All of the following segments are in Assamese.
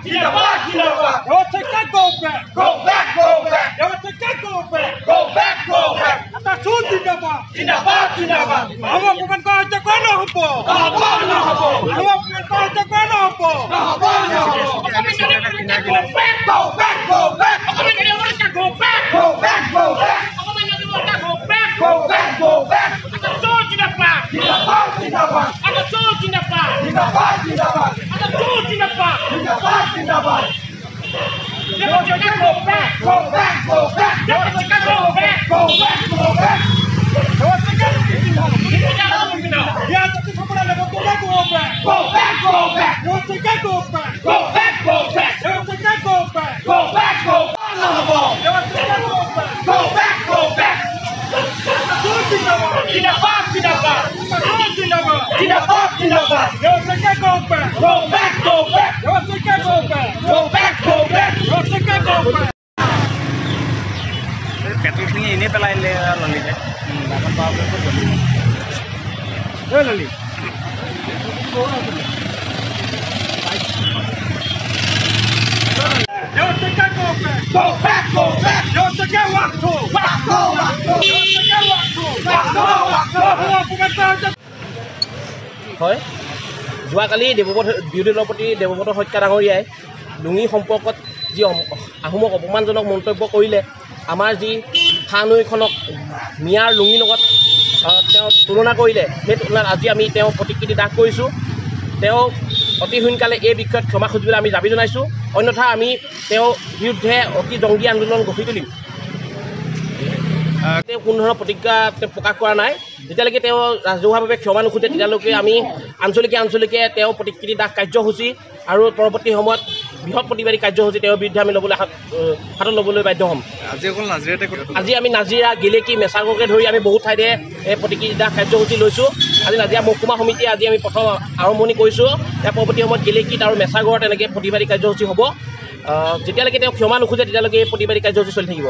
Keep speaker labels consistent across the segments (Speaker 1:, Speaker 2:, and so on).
Speaker 1: Jinabad, Jinabad.
Speaker 2: Yawataka go back.
Speaker 1: Go back, go back.
Speaker 2: Yawataka go back.
Speaker 1: Go back, go back.
Speaker 2: Atasun Jinabad.
Speaker 1: Jinabad, Jinabad.
Speaker 2: Awa bukan kau jaga no hobo.
Speaker 1: Haba na habo.
Speaker 2: Awa bukan kau jaga no hobo.
Speaker 1: Haba na habo. Go back, go back, go back.
Speaker 2: Go back.
Speaker 1: Go back, go back. Go back, go back.
Speaker 2: Atasun Jinabad.
Speaker 1: Jinabad, Jinabad.
Speaker 2: Atasun Jinabad.
Speaker 1: Jinabad, Jinabad.
Speaker 2: Atasun Jinabad.
Speaker 1: Jinabad, Jinabad.
Speaker 2: Yawataka go back.
Speaker 1: Go back, go back.
Speaker 2: Yawataka go back.
Speaker 1: Go back, go back.
Speaker 2: Yawataka ya tapi sampai level go back.
Speaker 1: Go back, go back.
Speaker 2: Yawataka go back.
Speaker 1: Go back, go back.
Speaker 2: Yawataka go back.
Speaker 1: Go back, go back. Na habo.
Speaker 2: Yawataka go back.
Speaker 1: Go back, go back.
Speaker 2: Atasun Jinabad.
Speaker 1: Jinabad, Jinabad.
Speaker 2: Atasun Jinabad.
Speaker 1: Jinabad, Jinabad.
Speaker 2: Yawataka go back.
Speaker 1: Go back, go back.
Speaker 2: Yawataka go back.
Speaker 1: Go back, go back.
Speaker 2: Yawataka go back.
Speaker 3: পেট্ৰলখিনি এনেই পেলাই দিলে ললিতে দামত পাবলৈ ক'ত গ'লি এই ললি
Speaker 2: Yawataka go back.
Speaker 1: Go back, go back.
Speaker 2: Yawataka walk to.
Speaker 1: Back, go, back, go.
Speaker 2: Yawataka walk to.
Speaker 1: Back, go, back, go.
Speaker 2: Awa bukan kau jaga.
Speaker 4: হয় যোৱাকালি বিৰোধী দলপতি দেৱব্ৰত হত্যা ডাঙৰীয়াই লুঙি সম্পৰ্কত যি আহোমক অপমানজনক মন্তব্য কৰিলে আমাৰ যি থানৈখনক মিয়াৰ লুঙিৰ লগত তেওঁ তুলনা কৰিলে সেই তুলনাত আজি আমি তেওঁ প্ৰতিকৃতি দাহ কৰিছোঁ তেওঁ অতি সোনকালে এই বিষয়ত ক্ষমা খুজিবলৈ আমি দাবী জনাইছোঁ অন্যথা আমি তেওঁৰ বিৰুদ্ধে অতি জংগী আন্দোলন গঢ়ি তুলিম তেওঁ কোনো ধৰণৰ প্ৰতিজ্ঞা প্ৰকাশ কৰা নাই যেতিয়ালৈকে তেওঁ ৰাজহুৱাভাৱে ক্ষমা নোখোজে তেতিয়ালৈকে আমি আঞ্চলিকে তেওঁ প্ৰতিকৃতি দাহ কাৰ্যসূচী আৰু পৰৱৰ্তী সময়ত বৃহৎ প্ৰতিবাদী কাৰ্যসূচী তেওঁৰ বিৰুদ্ধে আমি ল'বলৈ হাতত ল'বলৈ বাধ্য হ'ম আজি আমি নাজিৰা গেলেকী মেছাগৰকে ধৰি আমি বহুত ঠাইতে এই প্ৰতিকৃতি দাহ কাৰ্যসূচী লৈছোঁ আজি নাজিৰা মহকুমা সমিতিয়ে আজি আমি প্ৰথম আৰম্ভণি কৰিছোঁ ইয়াৰ পৰৱৰ্তী সময়ত গেলেকীত আৰু মেছাগৰত এনেকৈ প্ৰতিবাদী কাৰ্যসূচী হ'ব যেতিয়ালৈকে তেওঁ ক্ষমা নোখোজে তেতিয়ালৈকে এই প্ৰতিবাদী কাৰ্যসূচী চলি থাকিব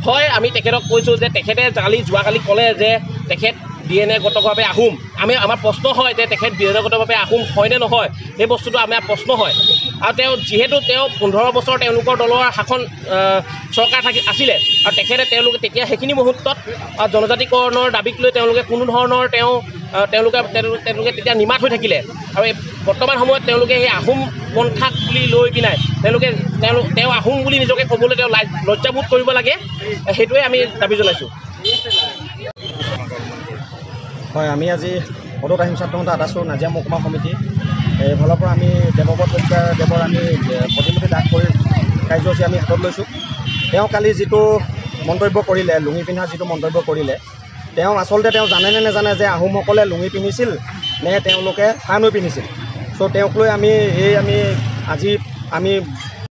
Speaker 4: হয় আমি তেখেতক কৈছোঁ যে তেখেতে যোৱাকালি ক'লে যে তেখেত ডিএনএগতভাৱে আহোম আমাৰ প্ৰশ্ন হয় যে তেখেত ডিএনএগতভাৱে আহোম হয়নে নহয় সেই বস্তুটো আমাৰ প্ৰশ্ন হয় আৰু যিহেতু তেওঁ 15 বছৰ তেওঁলোকৰ দলৰ শাসন চৰকাৰ আছিলে আৰু তেওঁলোকে তেতিয়া সেইখিনি মুহূৰ্তত জনজাতিকৰণৰ দাবীক লৈ তেওঁলোকে কোনো ধৰণৰ তেওঁলোকে তেতিয়া নিমাত হৈ থাকিলে আৰু বৰ্তমান সময়ত তেওঁলোকে সেই আহোম পন্থাক বুলি লৈ পিনাই তেওঁ আহোম বুলি নিজকে ক'বলৈ তেওঁ লজ্জাবোধ কৰিব লাগে সেইটোৱে আমি দাবী জনাইছোঁ
Speaker 3: হয় আমি আজি সদৌ আহিম ছাত্ৰ সন্থা আদাচুৰ নাজিৰা মহকুমা সমিতি এইফালৰ পৰা আমি দেৱব্ৰত হত্যাদেৱৰ আমি প্ৰতিমূৰ্তি দাহ কৰি কাৰ্যসূচী আমি হাতত লৈছোঁ তেওঁ কালি যিটো মন্তব্য কৰিলে লুঙি পিন্ধা যিটো মন্তব্য কৰিলে তেওঁ আচলতে তেওঁ জানে নে নাজানে যে আহোমসকলে লুঙি পিন্ধিছিল নে তেওঁলোকে থানৈ পিন্ধিছিল চ' তেওঁক লৈ আমি আজি